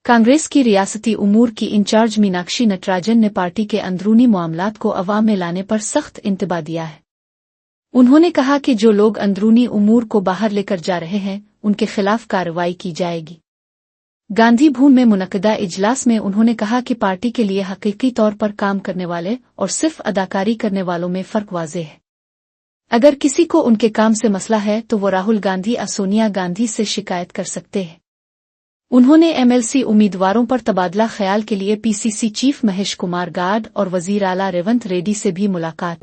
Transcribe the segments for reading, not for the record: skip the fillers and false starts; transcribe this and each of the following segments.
कांग्रेस की रियासती उमूर की इंचार्ज मीनाक्षी नटराजन ने पार्टी के अंदरूनी मामलात को अवाम में लाने पर सख्त इंतबा दिया है। उन्होंने कहा कि जो लोग अंदरूनी उमूर को बाहर लेकर जा रहे हैं उनके खिलाफ कार्रवाई की जाएगी। गांधी भवन में मुनक्किदा इजलास में उन्होंने कहा कि पार्टी के लिए हकीकी तौर पर काम करने वाले और सिर्फ अदाकारी करने वालों में फर्क वाज़ेह है। अगर किसी को उनके काम से मसला है तो वो राहुल गांधी या सोनिया गांधी से शिकायत कर सकते हैं। उन्होंने एमएलसी उम्मीदवारों पर तबादला ख्याल के लिए पीसीसी चीफ महेश कुमार गौड और वजीर आला रेवंत रेड्डी से भी मुलाकात।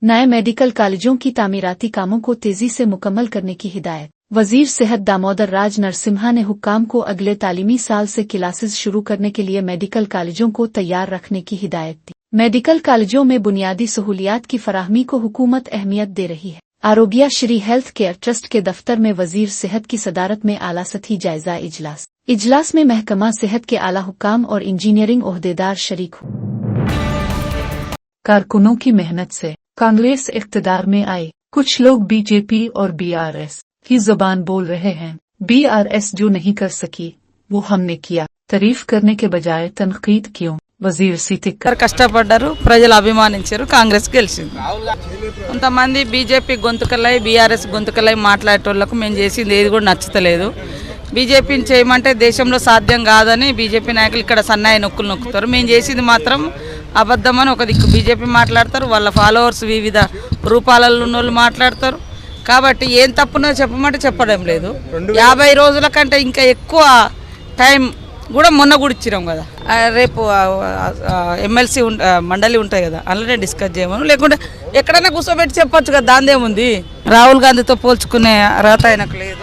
नए मेडिकल कॉलेजों की तामीराती कामों को तेजी से मुकम्मल करने की हिदायत। वजीर सेहत दामोदर राज नरसिम्हा ने हुक्काम को अगले तालीमी साल से क्लासेस शुरू करने के लिए मेडिकल कॉलेजों को तैयार रखने की हिदायत दी। मेडिकल कॉलेजों में बुनियादी सहूलियात की फराहमी को हुकूमत अहमियत दे रही है। आरोग्य श्री हेल्थ केयर ट्रस्ट के दफ्तर में वजीर सेहत की सदारत में आला सतही जायजा इजलास में महकमा सेहत के आला हुक्काम और इंजीनियरिंग ओहदेदार शरीक हुए। कारकुनों की मेहनत से कांग्रेस इख्तिदार में आई। कुछ लोग बीजेपी और बीआरएस की जुबान बोल रहे हैं। बीआरएस जो नहीं कर सकी वो हमने किया। तारीफ करने के बजाय तनकीद क्यों? वजीर सीतिक కష్టపడ్డారు, ప్రజలు అభిమానించారు, కాంగ్రెస్ గెలిచింది। కొంతమంది బీజేపీ గొంతుకలై బీఆర్ఎస్ గొంతుకలై మాట్లాడేటోళ్లకు మేము చేసింది ఏది కూడా నచ్చలేదు। బీజేపీని చేయమంటే దేశంలో సాధ్యం కాదని బీజేపీ నాయకులు ఇక్కడ సన్నాయి నొక్కులు నొక్కుతారు। మేము చేసింది మాత్రం అబద్ధమని ఒక దిక్కు బీజేపీ మాట్లాడతారు, వాళ్ళ ఫాలోవర్స్ వివిధ రూపాలలో ఉన్నోళ్ళు మాట్లాడతారు। కాబట్టి ఏం తప్పునో చెప్పమంటే చెప్పడం లేదు। 50 రోజుల కంటే ఇంకా ఎక్కువ టైం కూడా మొన్న కూడా ఇచ్చినాం కదా। రేపు ఎమ్మెల్సీ మండలి ఉంటాయి కదా, అందులోనే డిస్కస్ చేయమను, లేకుంటే ఎక్కడైనా కూర్చోబెట్టి చెప్పొచ్చు కదా, దాందేముంది। రాహుల్ గాంధీతో పోల్చుకునే అర్హత ఆయనకు లేదు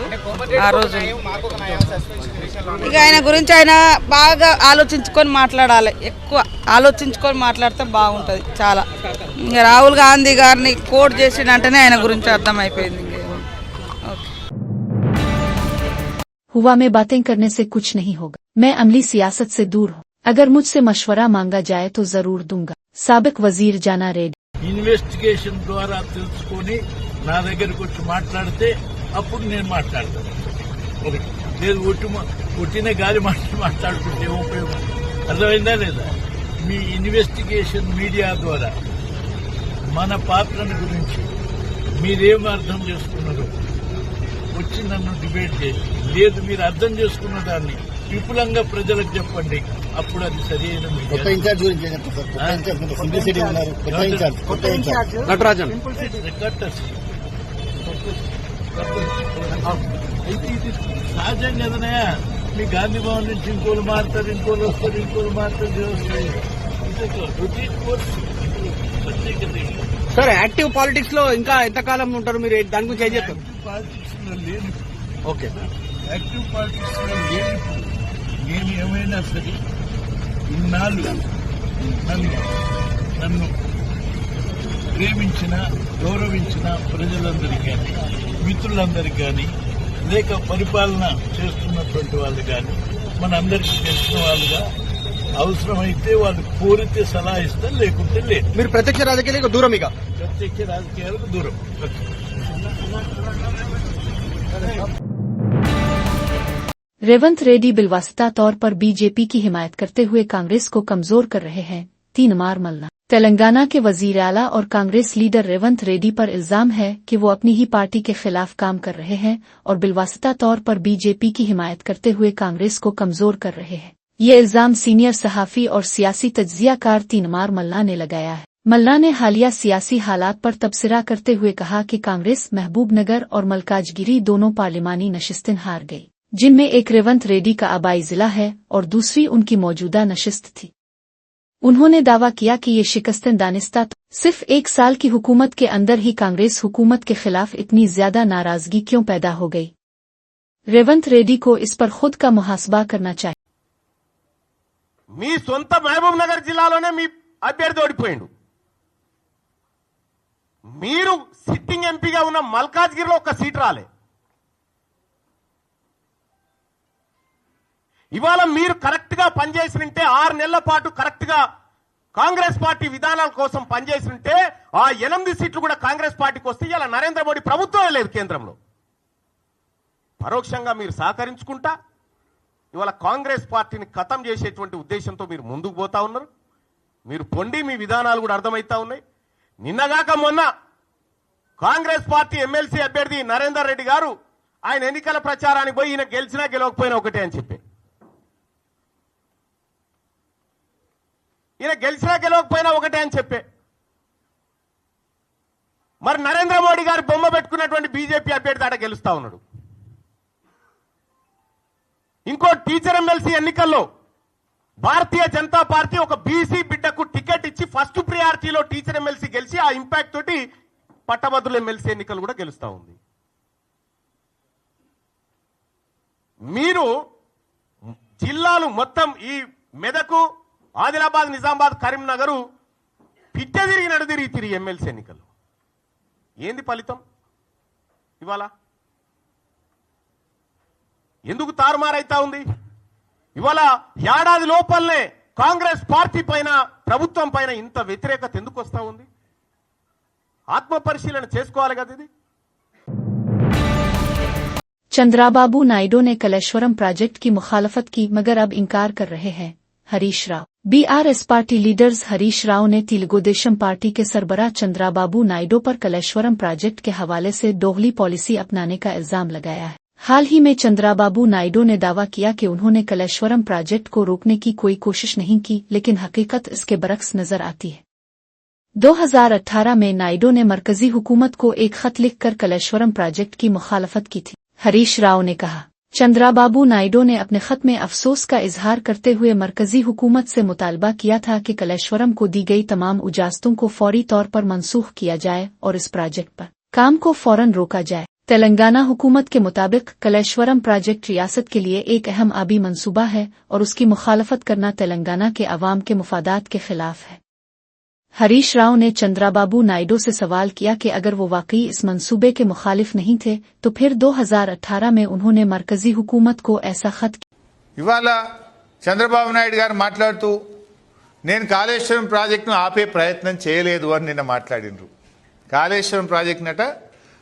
ఆ రోజు। ఇక ఆయన గురించి ఆయన బాగా ఆలోచించుకొని మాట్లాడాలి, ఎక్కువ ఆలోచించుకొని మాట్లాడితే బాగుంటుంది చాలా। ఇంకా రాహుల్ గాంధీ గారిని కోట్ చేసినంటేనే ఆయన గురించి అర్థమైపోయింది। हुआ में बातें करने से कुछ नहीं होगा। मैं अमली सियासत से दूर हूँ। अगर मुझसे मशवरा मांगा जाए तो जरूर दूंगा। साबिक वजीर जाना रेड्डी। इन्वेस्टिगेशन द्वारा తెలుసుకొని నా దగ్గరికి వచ్చి మాట్లాడితే అప్పుడు నేను మాట్లాడతాను। లేదు ఒట్టిన గాలి మాట్లాడుకుంటే ఉపయోగం అర్థమైందా లేదా? మీ ఇన్వెస్టిగేషన్ మీడియా ద్వారా మన పాత్రను గురించి మీరేం అర్థం చేసుకున్నారు వచ్చి నన్ను డిబేట్ చేసి, లేదు మీరు అర్థం చేసుకున్న దాన్ని విపులంగా ప్రజలకు చెప్పండి, అప్పుడు అది సరైన నటరాజన్ అయితే ఇది సహజం కదనయా। మీ గాంధీ భవన్ నుంచి ఇంకోళ్ళు మారుతారు, ఇంకోళ్ళు వస్తారు, ఇంకోళ్ళు మారుతారు। సార్ యాక్టివ్ పాలిటిక్స్ లో ఇంకా ఎంతకాలం ఉంటారు మీరు? దాని గురించి ఏం చెప్తారు? పాలిటిక్స్ లో లేని ఓకే యాక్టివ్ పాలిటిక్స్ లో లేని నేను ఏమైనా సరే ఇన్నాళ్ళు నన్ను ప్రేమించిన గౌరవించిన ప్రజలందరికీ కానీ, మిత్రులందరికీ కానీ, లేక పరిపాలన చేస్తున్నటువంటి వాళ్ళు కానీ, మనందరికీ తెలిసిన వాళ్ళుగా అవసరమైతే వాళ్ళు కోరితే సలహా ఇస్తారు, లేకుంటే లేదు। మీరు ప్రత్యక్ష రాజకీయాలకు దూరం, ఇక ప్రత్యక్ష రాజకీయాలకు దూరం। रेवंत रेड्डी बिलवासिता तौर पर बीजेपी की हिमायत करते हुए कांग्रेस को कमजोर कर रहे हैं। 3 मार मल्ला। तेलंगाना के वजीर आला और कांग्रेस लीडर रेवंत रेड्डी पर इल्जाम है कि वो अपनी ही पार्टी के खिलाफ काम कर रहे हैं और बिलवासिता तौर पर बीजेपी की हिमायत करते हुए कांग्रेस को कमजोर कर रहे हैं। ये इल्जाम सीनियर सहाफी और सियासी तज्जियाकार 3 मार मल्ला ने लगाया है। मल्ला ने हालिया सियासी हालात पर तबसरा करते हुए कहा कि कांग्रेस महबूबनगर और मलकाजगिरी दोनों पार्लिमानी नशिस्तें हार गई, जिनमें एक रेवंत रेड्डी का आबाई जिला है और दूसरी उनकी मौजूदा नशिस्त थी। उन्होंने दावा किया कि ये शिकस्तें दानिस्ता सिर्फ 1 साल की हुकूमत के अंदर ही कांग्रेस हुकूमत के खिलाफ इतनी ज्यादा नाराजगी क्यों पैदा हो गई। रेवंत रेड्डी को इस पर खुद का मुहासबा करना चाहिए। మీ సొంత మహబూబ్ నగర్ జిల్లాలోనే మీ అభ్యర్థి ఓడిపోయిండు। మీరు సిట్టింగ్ ఎంపీగా ఉన్న మల్కాజ్గిరిలో ఒక సీట్ రాలే। ఇవాళ మీరు కరెక్ట్ గా పనిచేసినంటే 6 నెలల పాటు కరెక్ట్ గా కాంగ్రెస్ పార్టీ విధానాల కోసం పనిచేసినంటే ఆ 8 సీట్లు కూడా కాంగ్రెస్ పార్టీకి వస్తే ఇలా నరేంద్ర మోడీ ప్రభుత్వమే లేదు కేంద్రంలో। పరోక్షంగా మీరు సహకరించుకుంటా ఇవాళ కాంగ్రెస్ పార్టీని ఖతం చేసేటువంటి ఉద్దేశంతో మీరు ముందుకు పోతా ఉన్నారు. మీరు పొండి మీ విధానాలు కూడా అర్థమవుతా ఉన్నాయి. నిన్నగాక మొన్న కాంగ్రెస్ పార్టీ ఎమ్మెల్సీ అభ్యర్థి నరేందర్ రెడ్డి గారు ఆయన ఎన్నికల ప్రచారానికి పోయి ఈయన గెలిచినా గెలవకపోయినా ఒకటే అని చెప్పి, ఈయన గెలిచినా గెలవకపోయినా ఒకటే అని చెప్పే, మరి నరేంద్ర మోడీ గారు బొమ్మ పెట్టుకున్నటువంటి బీజేపీ అభ్యర్థి ఆడ గెలుస్తా ఉన్నాడు. ఇంకో టీచర్ ఎమ్మెల్సీ ఎన్నికల్లో భారతీయ జనతా పార్టీ ఒక బీసీ బిడ్డకు టికెట్ ఇచ్చి ఫస్ట్ ప్రియారిటీలో టీచర్ ఎమ్మెల్సీ గెలిచి ఆ ఇంపాక్ట్ తోటి పట్టభద్రుల ఎమ్మెల్సీ ఎన్నికలు కూడా గెలుస్తా ఉంది. మీరు జిల్లాలు మొత్తం ఈ మెదకు, ఆదిలాబాద్, నిజామాబాద్, కరీంనగర్ పిట్ట తిరిగి నడుదిరిగి ఎమ్మెల్సీ ఎన్నికలు ఏంది ఫలితం? ఇవాళ ఎందుకు తారుమారైతా ఉంది? ఇవాళ ఏడాది లోపలనే కాంగ్రెస్ పార్టీ పైన, ప్రభుత్వం పైన ఇంత వ్యతిరేకత ఎందుకు వస్తా ఉంది? ఆత్మ పరిశీలన చేసుకోవాలి కదా ఇది. चंद्राबाबू नायडू ने कलेश्वरम प्रोजेक्ट की मुखालफत की, मगर अब इनकार कर रहे हैं Harish Rao. BRS party leaders Harish Rao ने तेलुगुदेशम पार्टी के सरबराह चंद्राबाबू नायडू पर कलेश्वरम प्रोजेक्ट के हवाले से दोहली पॉलिसी अपनाने का इल्जाम लगाया है। हाल ही में चंद्राबाबू नायडू ने दावा किया कि उन्होंने कलेश्वरम प्रोजेक्ट को रोकने की कोई कोशिश नहीं की, लेकिन हकीकत इसके बरक्स नजर आती है। 2018 में नायडू ने मरकजी हुकूमत को एक खत लिखकर कलेश्वरम प्रोजेक्ट की मुखालफत की थी। हरीश राव ने कहा, चंद्राबाबू नायडू ने अपने खत में अफसोस का इजहार करते हुए मरकजी हुकूमत से मुतालबा किया था कि कलेश्वरम को दी गई तमाम इजाजतों को फौरी तौर पर मनसूख किया जाए और इस प्रोजेक्ट पर काम को फौरन रोका जाए। तेलंगाना हुकूमत के मुताबिक कलेश्वरम प्रोजेक्ट रियासत के लिए एक अहम आबी मंसूबा है और उसकी मुखालफत करना तेलंगाना के अवाम के मुफादात के खिलाफ है। हरीश राव ने चंद्राबाबू नायडू से सवाल किया कि अगर वो वाकई इस मंसूबे के मुखालिफ नहीं थे तो फिर 2018 में उन्होंने मरकजी हुकूमत को ऐसा खत ఇవాళ చంద్రబాబు నాయుడు గారు మాట్లాడుతూ నేను కాళేశ్వరం ప్రాజెక్టును ఆపే ప్రయత్నం చేయలేదు అని నిన్న మాట్లాడినరు. కాళేశ్వరం ప్రాజెక్టునట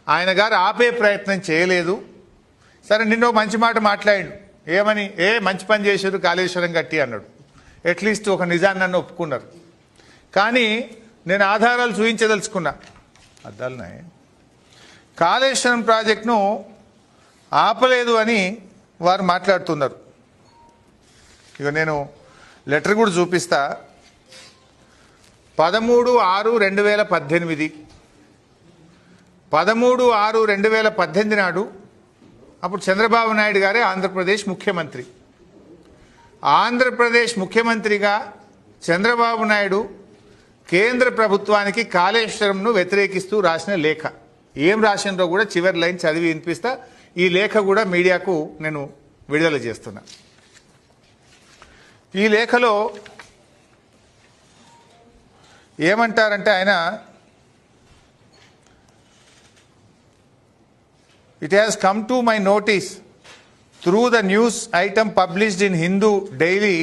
ఆయన గారు ఆపే ప్రయత్నం చేయలేదు. సరే, నిన్న మంచి మాట మాట్లాడిండు. ఏమని? మంచి పని చేశారు, కాళేశ్వరం కట్టి అన్నాడు. అట్లీస్ట్ ఒక నిజాన్ని నన్ను ఒప్పుకున్నారు. కానీ నేను ఆధారాలు చూపించదలుచుకున్నా. అద్దాలున్నాయి. కాళేశ్వరం ప్రాజెక్టును ఆపలేదు అని వారు మాట్లాడుతున్నారు. ఇక నేను లెటర్ కూడా చూపిస్తా. 13/6/2018 13/6/2018 నాడు అప్పుడు చంద్రబాబు నాయుడు గారే ఆంధ్రప్రదేశ్ ముఖ్యమంత్రి. ఆంధ్రప్రదేశ్ ముఖ్యమంత్రిగా చంద్రబాబు నాయుడు కేంద్ర ప్రభుత్వానికి కాళేశ్వరంను వ్యతిరేకిస్తూ రాసిన లేఖ, ఏం రాసినో కూడా చివరి లైన్ చదివి వినిపిస్తా. ఈ లేఖ కూడా మీడియాకు నేను విడుదల చేస్తున్నా. ఈ లేఖలో ఏమంటారంటే ఆయన, it has come to my notice through the news item published in Hindu daily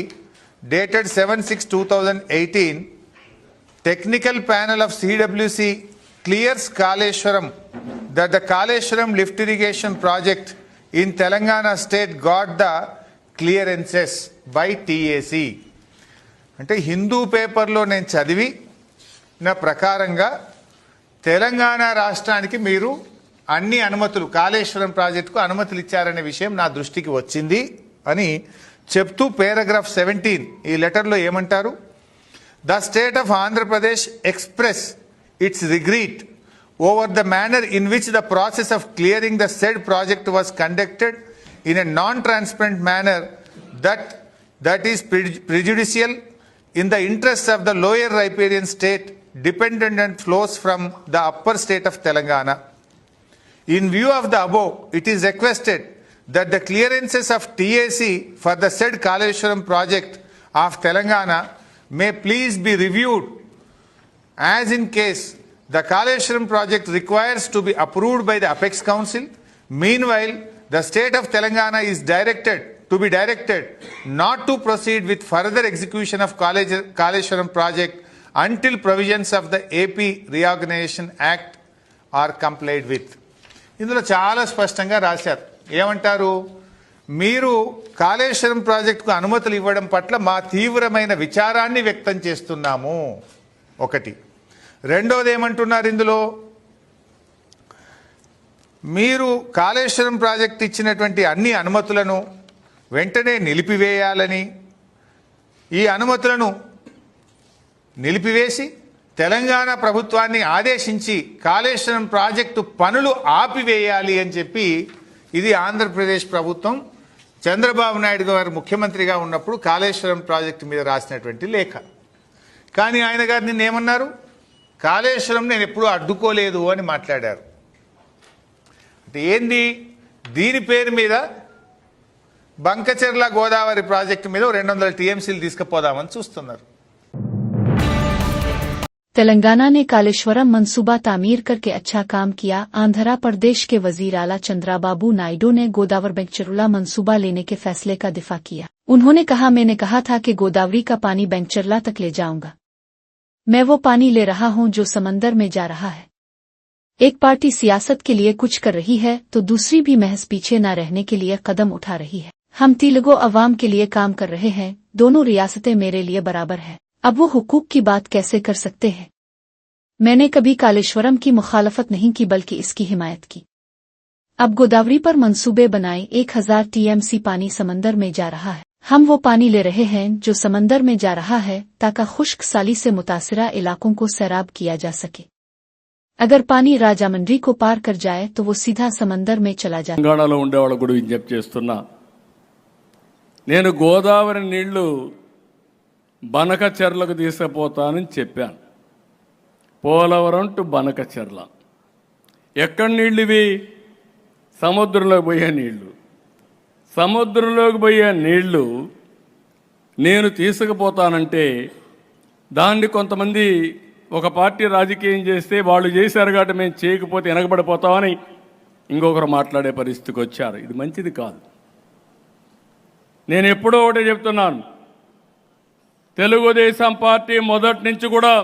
dated 7/6/2018, technical panel of CWC clears Kaleshwaram that the Kaleshwaram lift irrigation project in Telangana state got the clearances by TAC. అంటే హిందూ పేపర్లో నేను చదివి నా ప్రకారంగా తెలంగాణ రాష్ట్రానికి మీరు అన్ని అనుమతులు, కాళేశ్వరం ప్రాజెక్టుకు అనుమతులు ఇచ్చారనే విషయం నా దృష్టికి వచ్చింది అని చెప్తూ పారాగ్రాఫ్ 17 ఈ లెటర్లో ఏమంటారు? The state of Andhra Pradesh express it's regret over the manner in which the process of clearing the said project was conducted in a non transparent manner that is ప్రిజుడిషియల్ in the interest of the lower riparian state dependent and flows from the upper state of Telangana. In view of the above, it is requested that the clearances of TAC for the said Kaleshwaram project of Telangana may please be reviewed, as in case the Kaleshwaram project requires to be approved by the Apex Council. Meanwhile, the state of Telangana is directed not to proceed with further execution of Kaleshwaram project until provisions of the AP Reorganization Act are complied with. ఇందులో చాలా స్పష్టంగా రాశారు. ఏమంటారు? మీరు కాళేశ్వరం ప్రాజెక్టుకు అనుమతులు ఇవ్వడం పట్ల మా తీవ్రమైన విచారాన్ని వ్యక్తం చేస్తున్నాము. ఒకటి. రెండోది ఏమంటున్నారు ఇందులో, మీరు కాళేశ్వరం ప్రాజెక్టు ఇచ్చినటువంటి అన్ని అనుమతులను వెంటనే నిలిపివేయాలని, ఈ అనుమతులను నిలిపివేసి తెలంగాణ ప్రభుత్వాన్ని ఆదేశించి కాళేశ్వరం ప్రాజెక్టు పనులు ఆపివేయాలి అని చెప్పి, ఇది ఆంధ్రప్రదేశ్ ప్రభుత్వం చంద్రబాబు నాయుడు గారు ముఖ్యమంత్రిగా ఉన్నప్పుడు కాళేశ్వరం ప్రాజెక్టు మీద రాసినటువంటి లేఖ. కానీ ఆయన గారు నిన్న ఏమన్నారు, కాళేశ్వరం నేను ఎప్పుడూ అడ్డుకోలేదు అని మాట్లాడారు. అంటే ఏంది, దీని పేరు మీద బంకచెర్ల గోదావరి ప్రాజెక్టు మీద 200 టీఎంసీలు తీసుకుపోదామని చూస్తున్నారు. तेलंगाना ने कालेश्वरम मंसूबा तामीर करके अच्छा काम किया। आंध्र प्रदेश के वजीर आला चंद्राबाबू नायडू ने गोदावरी बैंकचरुला मंसूबा लेने के फैसले का दिफा किया। उन्होंने कहा, मैंने कहा था कि गोदावरी का पानी बैंकचरला तक ले जाऊंगा। मैं वो पानी ले रहा हूं जो समंदर में जा रहा है। एक पार्टी सियासत के लिए कुछ कर रही है तो दूसरी भी महज पीछे न रहने के लिए कदम उठा रही है। हम तेलुगु अवाम के लिए काम कर रहे हैं। दोनों रियासतें मेरे लिए बराबर है। अब वो हुकूक की बात कैसे कर सकते हैं? मैंने कभी कालेश्वरम की मुखालफत नहीं की बल्कि इसकी हिमायत की। अब गोदावरी पर मंसूबे बनाए। 1000 टीएमसी पानी समंदर में जा रहा है। हम वो पानी ले रहे हैं जो समंदर में जा रहा है ताकि खुश्क साली से मुतासिरा इलाकों को सैराब किया जा सके। अगर पानी राजामंड्री को पार कर जाए तो वो सीधा समंदर में चला जाए। తెలంగాణలో ఉండేవాళ్ళకు కూడా విజ్ఞప్తి చేస్తున్నా, నేను గోదావరి నీళ్లు బనకచెర్లకు తీసుకుపోతానని చెప్పాను. పోలవరం టు బనకచెర్ల. ఎక్కడి నీళ్ళు ఇవి? సముద్రంలోకి పోయే నీళ్లు. సముద్రంలోకి పోయే నీళ్లు నేను తీసుకుపోతానంటే దాన్ని కొంతమంది ఒక పార్టీ రాజకీయం చేస్తే వాళ్ళు చేశారు కాబట్టి మేము చేయకపోతే వెనకబడిపోతామని ఇంకొకరు మాట్లాడే పరిస్థితికి వచ్చారు. ఇది మంచిది కాదు. నేను ఎప్పుడో ఒకటే చెప్తున్నాను, తెలుగుదేశం పార్టీ మొదటి నుంచి కూడా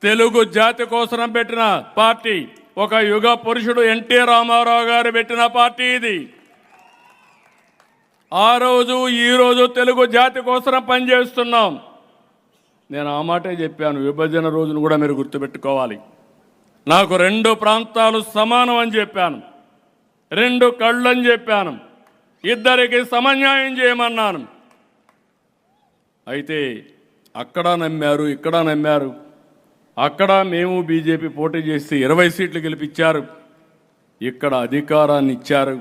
తెలుగు జాతి కోసం పెట్టిన పార్టీ. ఒక యుగ పురుషుడు ఎన్టీ రామారావు గారు పెట్టిన పార్టీ ఇది. ఆ రోజు ఈ రోజు తెలుగు జాతి కోసం పనిచేస్తున్నాం. నేను ఆ మాటే చెప్పాను. విభజన రోజును కూడా మీరు గుర్తుపెట్టుకోవాలి. నాకు 2 ప్రాంతాలు సమానం అని చెప్పాను, 2 కళ్ళు అని చెప్పాను, ఇద్దరికి సమన్యాయం చేయమన్నాను. అయితే అక్కడ నమ్మారు, ఇక్కడ నమ్మారు. అక్కడ మేము బీజేపీ పోటీ చేసి 20 సీట్లు గెలిపించారు, ఇక్కడ అధికారాన్ని ఇచ్చారు.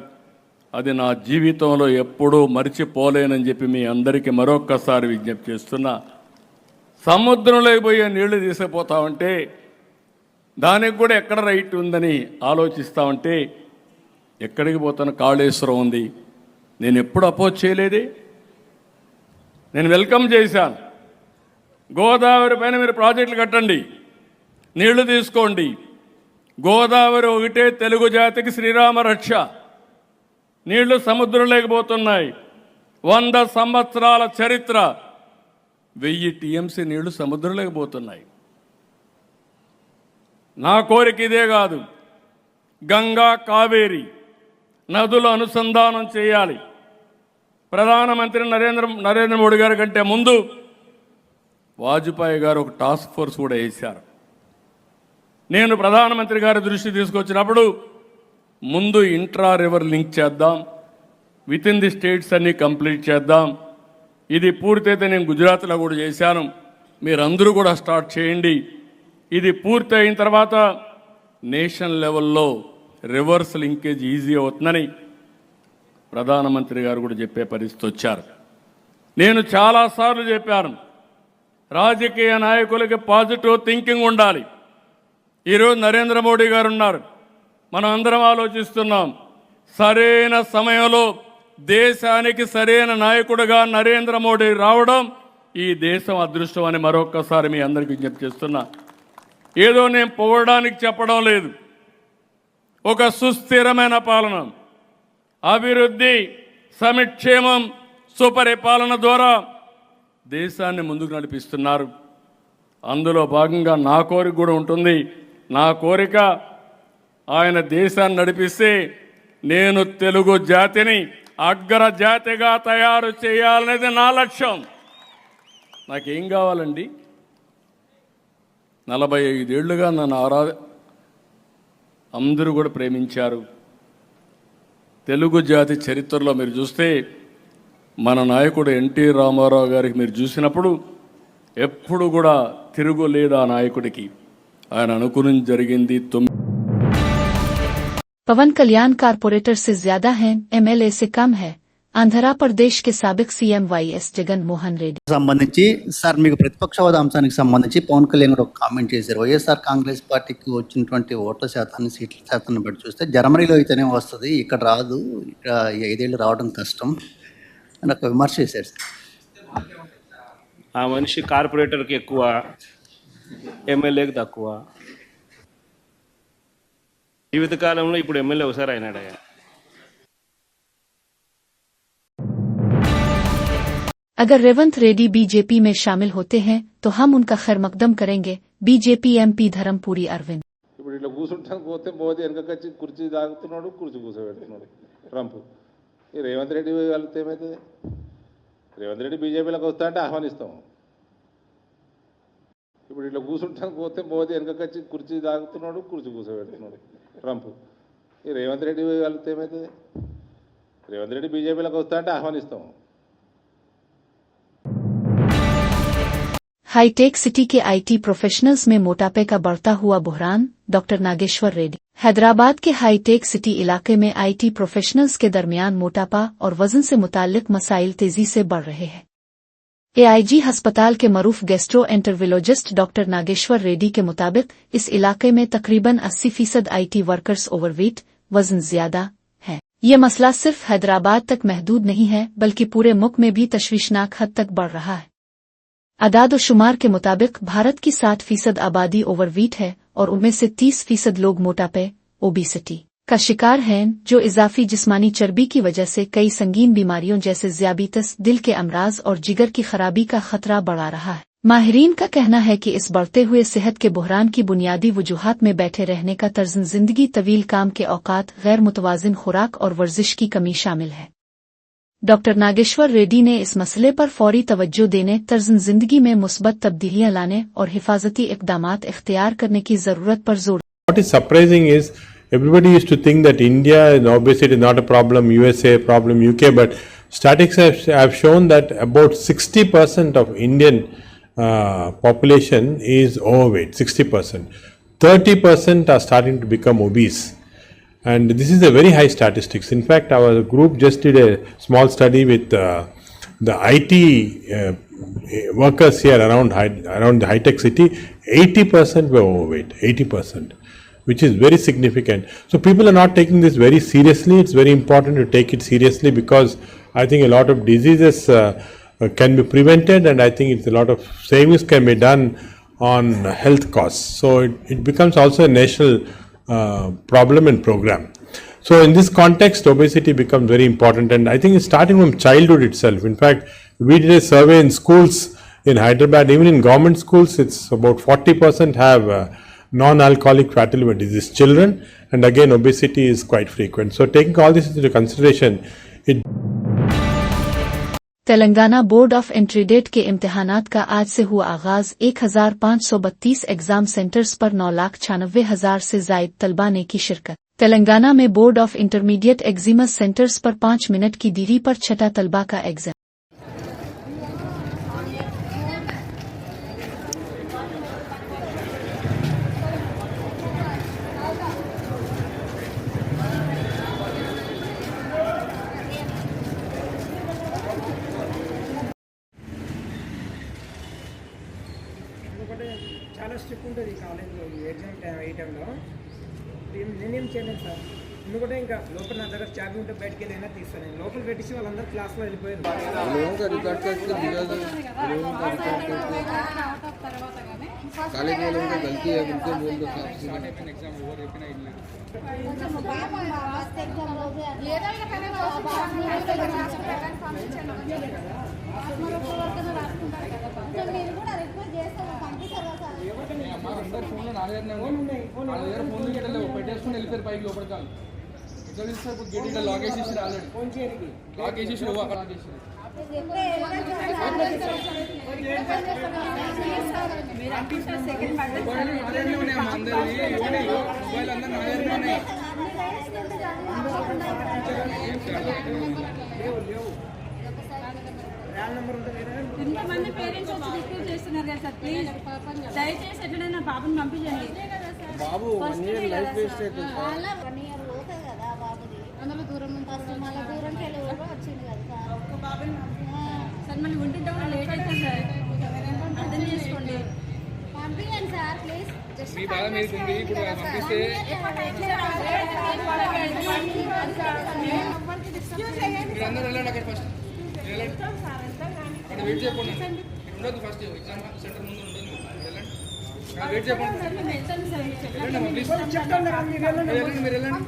అది నా జీవితంలో ఎప్పుడూ మర్చిపోలేనని చెప్పి మీ అందరికీ మరొక్కసారి విజ్ఞప్తి చేస్తున్నా. సముద్రంలోకి పోయే నీళ్లు తీసుకుపోతామంటే దానికి కూడా ఎక్కడ రైట్ ఉందని ఆలోచిస్తామంటే ఎక్కడికి పోతాను? కాళేశ్వరం ఉంది. నేను ఎప్పుడు అపోజ్ చేయలేదే. నేను వెల్కమ్ చేశాను. గోదావరి పైన మీరు ప్రాజెక్టులు కట్టండి, నీళ్లు తీసుకోండి. గోదావరి ఒకటే తెలుగు జాతికి శ్రీరామ రక్ష. నీళ్లు సముద్రంలోకి పోతున్నాయి. 100 సంవత్సరాల చరిత్ర, 1000 టీఎంసీ నీళ్లు సముద్రంలోకి పోతున్నాయి. నా కోరిక ఇదే కాదు, గంగా కావేరి నదులు అనుసంధానం చేయాలి. ప్రధానమంత్రి నరేంద్ర మోడీ గారి కంటే ముందు వాజ్పేయి గారు ఒక టాస్క్ ఫోర్స్ కూడా వేశారు. నేను ప్రధానమంత్రి గారి దృష్టి తీసుకొచ్చినప్పుడు ముందు ఇంట్రా రివర్ లింక్ చేద్దాం, విత్ ఇన్ ది స్టేట్స్ అన్ని కంప్లీట్ చేద్దాం. ఇది పూర్తయితే నేను గుజరాత్లో కూడా చేశాను, మీరందరూ కూడా స్టార్ట్ చేయండి. ఇది పూర్తి అయిన తర్వాత నేషనల్ లెవెల్లో రివర్స్ లింకేజ్ ఈజీ అవుతుందని ప్రధానమంత్రి గారు కూడా చెప్పే పరిస్థితి వచ్చారు. నేను చాలాసార్లు చెప్పాను, రాజకీయ నాయకులకి పాజిటివ్ థింకింగ్ ఉండాలి. ఈరోజు నరేంద్ర మోడీ గారు ఉన్నారు, మనం అందరం ఆలోచిస్తున్నాం. సరైన సమయంలో దేశానికి సరైన నాయకుడిగా నరేంద్ర మోడీ రావడం ఈ దేశం అదృష్టం అని మరొక్కసారి మీ అందరికీ విజ్ఞప్తి చేస్తున్నా. ఏదో నేను పొగడానికి చెప్పడం లేదు. ఒక సుస్థిరమైన పాలన, అభివృద్ధి, సంక్షేమం, సుపరిపాలన ద్వారా దేశాన్ని ముందుకు నడిపిస్తున్నారు. అందులో భాగంగా నా కోరిక కూడా ఉంటుంది. నా కోరిక ఆయన దేశాన్ని నడిపిస్తే నేను తెలుగు జాతిని అగ్రజాతిగా తయారు చేయాలనేది నా లక్ష్యం. నాకేం కావాలండి? 45 ఏళ్లుగా నన్ను అందరూ కూడా ప్రేమించారు. తెలుగు జాతి చరిత్రలో మీరు చూస్తే మన నాయకుడు ఎన్టీ రామారావు గారికి మీరు చూసినప్పుడు ఎప్పుడు కూడా తిరుగులేదు ఆ నాయకుడికి. ఆయన అనుకుని జరిగింది. पवन कल्याण कारपोरेटर से ज्यादा हैं, एमएलए से कम है. आंध्र प्रदेश के साबिक सीएम वाईएस जगन मोहन रेड्डी సంబంధించి సార్ మీకు ప్రతిపక్ష హోదా అంశానికి సంబంధించి పవన్ కళ్యాణ్ గారు ఒక కామెంట్ చేశారు. వైఎస్ఆర్ కాంగ్రెస్ పార్టీకి వచ్చినటువంటి ఓట్ల శాతాన్ని సీట్ల శాతాన్ని బట్టి చూస్తే జర్మనీలో అయితేనే వస్తుంది, ఇక్కడ రాదు, ఇక్కడ 5 ఏళ్ళు రావడం కష్టం అని ఒక విమర్శ చేశారు. ఆ మనిషి కార్పొరేటర్కి ఎక్కువ, ఎమ్మెల్యేకి తక్కువ. జీవితకాలంలో ఇప్పుడు ఎమ్మెల్యే ఒకసారి అయినాడు. अगर रेवंत रेड्डी बीजेपी में शामिल होते हैं तो हम उनका खैर मकदम करेंगे. बीजेपी एमपी धर्मपुरी अरविंद ఇప్పుడు ఇట్లా కూర్చుంటాను పోతే మోదీ వెనకచ్చి కుర్చీ తాగుతున్నాడు, కుర్చీ కూర్చోబెడుతున్నాడు ట్రంప్. ఈ రేవంత్ రెడ్డి వాళ్ళతో ఏమవుతుంది? రేవంత్ రెడ్డి బీజేపీలోకి వస్తా అంటే ఆహ్వానిస్తాం. ఇప్పుడు ఇట్లా కూర్చుంటాను పోతే మోదీ వెనకచ్చి కుర్చీ తాగుతున్నాడు, కుర్చీ కూర్చోబెడుతున్నాడు ట్రంప్. ఈ రేవంత్ రెడ్డి వాళ్ళతో ఏమవుతుంది? రేవంత్ రెడ్డి బీజేపీలోకి వస్తా అంటే ఆహ్వానిస్తాం. हाईटेक सिटी के आईटी प्रोफेशनल्स में मोटापे का बढ़ता हुआ बुहरान. डॉक्टर नागेश्वर रेड्डी हैदराबाद के हाईटेक सिटी इलाके में आईटी प्रोफेशनल्स के दरमियान मोटापा और वजन से मुताल्लिक मसाइल तेजी से बढ़ रहे हैं. एआईजी अस्पताल के मरूफ गैस्ट्रोएंटरविलोजिस्ट डॉक्टर नागेश्वर रेड्डी के मुताबिक इस इलाके में तकरीबन 80% आईटी वर्कर्स ओवरवेट, वजन ज्यादा है. ये मसला सिर्फ हैदराबाद तक महदूद नहीं है बल्कि पूरे मुल्क में भी तशवीशनाक हद तक बढ़ रहा है. अदाद-ओ-शुमार के मुताबिक भारत की 60% आबादी ओवरवेट है और उनमें से 30% लोग मोटापे ओबेसिटी का शिकार हैं, जो इजाफी जिस्मानी चर्बी की वजह से कई संगीन बीमारियों जैसे ज़ियाबीतस, दिल के अमराज और जिगर की खराबी का खतरा बढ़ा रहा है. माहिरीन का कहना है कि इस बढ़ते हुए सेहत के बुहरान की बुनियादी वजूहात में बैठे रहने का तर्ज जिंदगी, तवील काम के औकात, गैर मुतवाजिन खुराक और वर्जिश की कमी शामिल है. डॉक्टर नागेश्वर रेड्डी ने इस मसले पर फौरी तवज्जो देने, तर्ज जिंदगी में मुस्बत तब्दीलियां लाने और हिफाजती इक़दामात इख्तियार करने की जरूरत पर जोर. What is surprising is everybody used to think that India and obesity is not a problem, USA problem, UK, but statistics have shown that about 60% of Indian population is overweight, 60%. 30% are starting to become obese. And this is a very high statistics. In fact, our group just did a small study with the IT workers here around the high-tech city. 80% were overweight, 80%, which is very significant. So people are not taking this very seriously. It's very important to take it seriously because I think a lot of diseases can be prevented, and I think it's a lot of savings can be done on health costs. So it becomes also a national problem and program. So in this context, obesity becomes very important, and I think it's starting from childhood itself. In fact, we did a survey in schools in Hyderabad. Even in government schools, it's about 40% have non-alcoholic fatty liver disease children, and again obesity is quite frequent. So taking all this into consideration, Telangana board of entry-date के इम्तिहानात का आज से हुआ आगाज. 1532 exam centres पर 9,96,000 से जायद तलबा ने की शिरकत. तेलंगाना में board of intermediate exams centres पर 5 मिनट की देरी पर छठा तलबा का एग्जाम. చాలా స్ట్రిక్ట్ ఉంటుంది కాలేజ్లో ఎగ్జామ్ ఈ టైంలో. నేనేం చేయలేదు సార్, ఎందుకంటే ఇంకా లోపల నా దగ్గర చాబీ ఉంటే బయటకు వెళ్ళైనా తీస్తాను. నేను లోపల పెట్టేసి వాళ్ళందరూ క్లాస్లో వెళ్ళిపోయారు. కాలేజ్ వాళ్ళు గల్తీ అందరు ఫోన్లో నా దగ్గర ఫోన్లు పెట్టేసుకుని వెళ్ళిపోయారు పైకి లోపలికి. कौन सी है ఇంతమంది పేరెంట్స్ వచ్చి రిక్వెస్ట్ చేస్తున్నారు కదా సార్, ప్లీజ్ దయచేసి ఎట్లైనా పాపను పంపించండి. బాబు 1 year లైఫ్ వేస్ట్ అవుతుంది. అందులో దూరం మళ్ళీ దూరంకి వెళ్ళి వచ్చింది కదా సార్. సార్ మళ్ళీ ఉంటుంటే కూడా లేట్ అవుతుంది సార్, అర్థం చేసుకోండి. పంపించండి సార్ ప్లీజ్. మీ బాధ మీకు ఉంది, ఇప్పుడు పంపిస్తే అందరూ వెళ్ళండి అక్కడ ఫస్ట్ అక్కడ వెయిట్ చేయకుండా ఉండదు. ఫస్ట్ ఎగ్జామ్ సెంటర్ ముందు ఉండదు, వెళ్ళండి వెయిట్ చేయకుండా వెళ్ళండి ప్లీజ్. వెళ్ళండి మీరు వెళ్ళండి.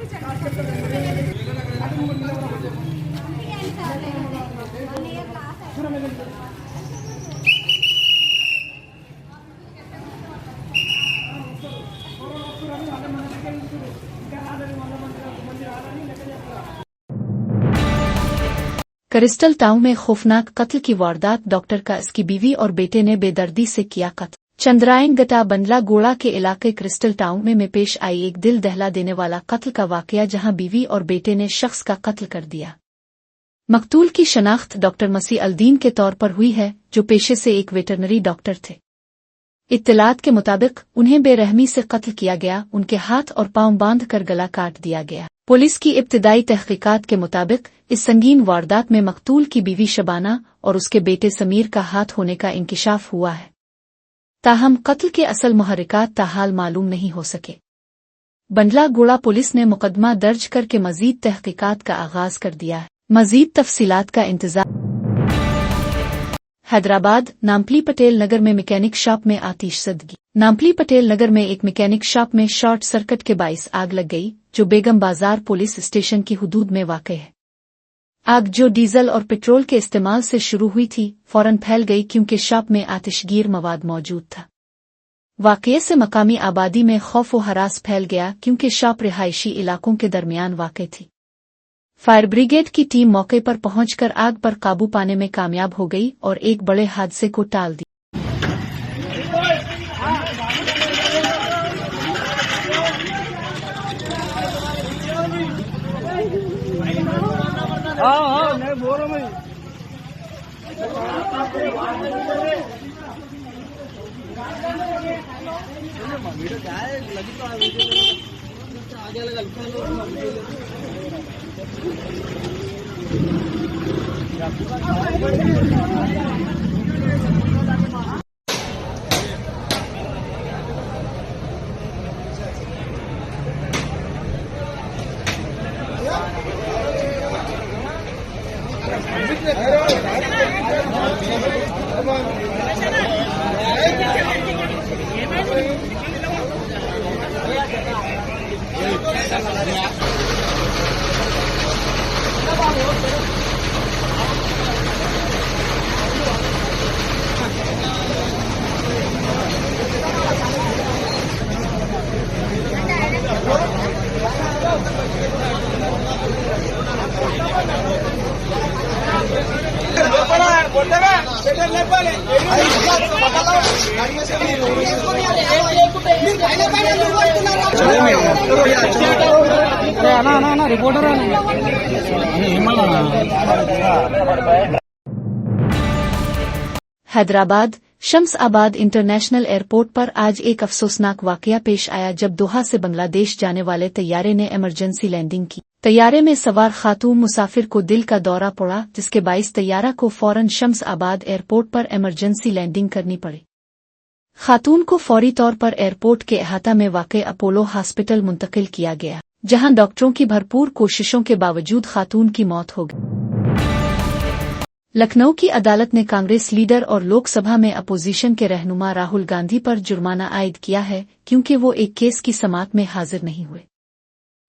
क्रिस्टल टाउन में खौफनाक कत्ल की वारदात, डॉक्टर का इसकी बीवी और बेटे ने बेदर्दी से किया कत्ल। चंद्रायन गटा बंडला गोड़ा के इलाके क्रिस्टल टाउन में पेश आई एक दिल दहला देने वाला कत्ल का वाकया, जहां बीवी और बेटे ने शख्स का कत्ल कर दिया। मकतूल की शनाख्त डॉक्टर मसीह अल्दीन के तौर पर हुई है, जो पेशे से एक वेटरनरी डॉक्टर थे। इत्तलात के मुताबिक उन्हें बेरहमी से कत्ल किया गया, उनके हाथ और पांव बांध कर गला काट दिया गया। पुलिस की इब्तिदाई तहकीकात के मुताबिक इस संगीन वारदात में मकतूल की बीवी शबाना और उसके बेटे समीर का हाथ होने का इंकिशाफ हुआ है। ताहम कत्ल के असल मुहर्रिकात ताहाल मालूम नहीं हो सके। बंडला गोड़ा पुलिस ने मुकदमा दर्ज करके मजीद तहकीकात का आगाज कर दिया है। मजीद तफसीलात का इंतजार। हैदराबाद नाम्पली पटेल नगर में मैकेनिक शॉप में आतिशज़दगी। नाम्पली पटेल नगर में एक मैकेनिक शॉप में शॉर्ट सर्किट के बाइस आग लग गई, जो बेगम बाजार पुलिस स्टेशन की हुदूद में वाक़ है। आग जो डीजल और पेट्रोल के इस्तेमाल से शुरू हुई थी, फौरन फैल गई क्योंकि शॉप में आतिशगीर मवाद मौजूद था। वाक़ये से मकामी आबादी में खौफ व हरास फैल गया क्योंकि शॉप रिहायशी इलाकों के दरमियान वाक़ थी। फायर ब्रिगेड की टीम मौके पर पहुंचकर आग पर काबू पाने में कामयाब हो गई और एक बड़े हादसे को टाल दिया। मैं बोल रहा हूँ आगे लगा रिपोर्टर हैदराबाद शम्स आबाद इंटरनेशनल एयरपोर्ट पर आज एक अफसोसनाक वाकया पेश आया, जब दोहा से बांग्लादेश जाने वाले तैयारे ने इमरजेंसी लैंडिंग की। तैयारे में सवार खातून मुसाफिर को दिल का दौरा पड़ा, जिसके बाइस तैयारा को फौरन शम्स आबाद एयरपोर्ट पर इमरजेंसी लैंडिंग करनी पड़ी। खातून को फौरी तौर पर एयरपोर्ट के अहाता में वाक़े अपोलो हॉस्पिटल मुंतकिल किया गया, जहां डॉक्टरों की भरपूर कोशिशों के बावजूद खातून की मौत हो गई। लखनऊ की अदालत ने कांग्रेस लीडर और लोकसभा में अपोजिशन के रहनुमा राहुल गांधी पर जुर्माना आयद किया है, क्योंकि वो एक केस की समाअत में हाजिर नहीं हुए।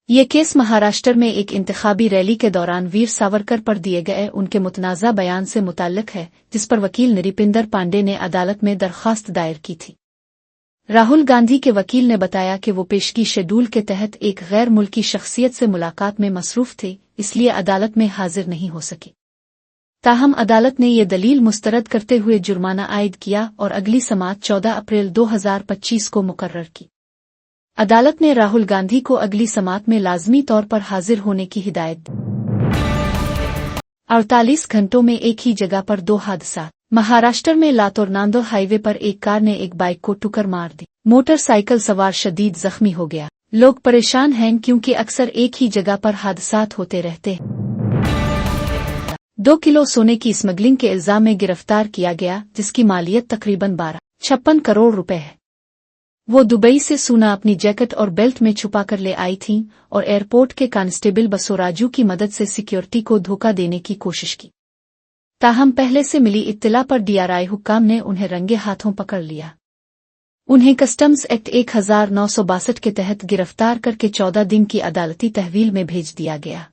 ये केस महाराष्ट्र में एक इंतखाबी रैली के दौरान वीर सावरकर पर दिए गए उनके मुतनाज़ा बयान से मुताल्लिक है, जिस पर वकील निरिपिंदर पांडे ने अदालत में दरख्वास्त दायर की थी। राहुल गांधी के वकील ने बताया कि वो पेशगी शेड्यूल के तहत एक गैर मुल्की शख्सियत से मुलाकात में मसरूफ थे, इसलिए अदालत में हाजिर नहीं हो सके। ताहम अदालत ने ये दलील मुस्तरद करते हुए जुर्माना आयद किया और अगली समाअत 14 अप्रैल 2025 को मुकर्रर की। अदालत ने राहुल गांधी को अगली समाअत में लाजमी तौर पर हाजिर होने की हिदायत दी। 48 घंटों में एक ही जगह पर 2 हादसा। महाराष्ट्र में लातूर नांदोद हाईवे पर एक कार ने एक बाइक को टक्कर मार दी। मोटरसाइकिल सवार शदीद जख्मी हो गया। लोग परेशान हैं क्योंकि अक्सर एक ही जगह पर हादसात होते रहते हैं। 2 किलो सोने की स्मगलिंग के इल्जाम में गिरफ्तार किया गया, जिसकी मालियत तकरीबन 12.56 करोड़ रुपए है। वो दुबई से सोना अपनी जैकेट और बेल्ट में छुपा कर ले आई थीं और एयरपोर्ट के कांस्टेबल बसोराजू की मदद से सिक्योरिटी को धोखा देने की कोशिश की। ताहम पहले से मिली इत्तला पर DRI हुक्काम ने उन्हें रंगे हाथों पकड़ लिया। उन्हें कस्टम्स एक्ट 1962 के तहत गिरफ्तार करके 14 दिन की अदालती तहवील में भेज दिया गया।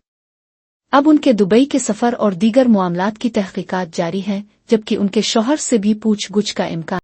अब उनके दुबई के सफर और दीगर मामलात की तहकीकात जारी है, जबकि उनके शौहर से भी पूछगुछ का इम्कान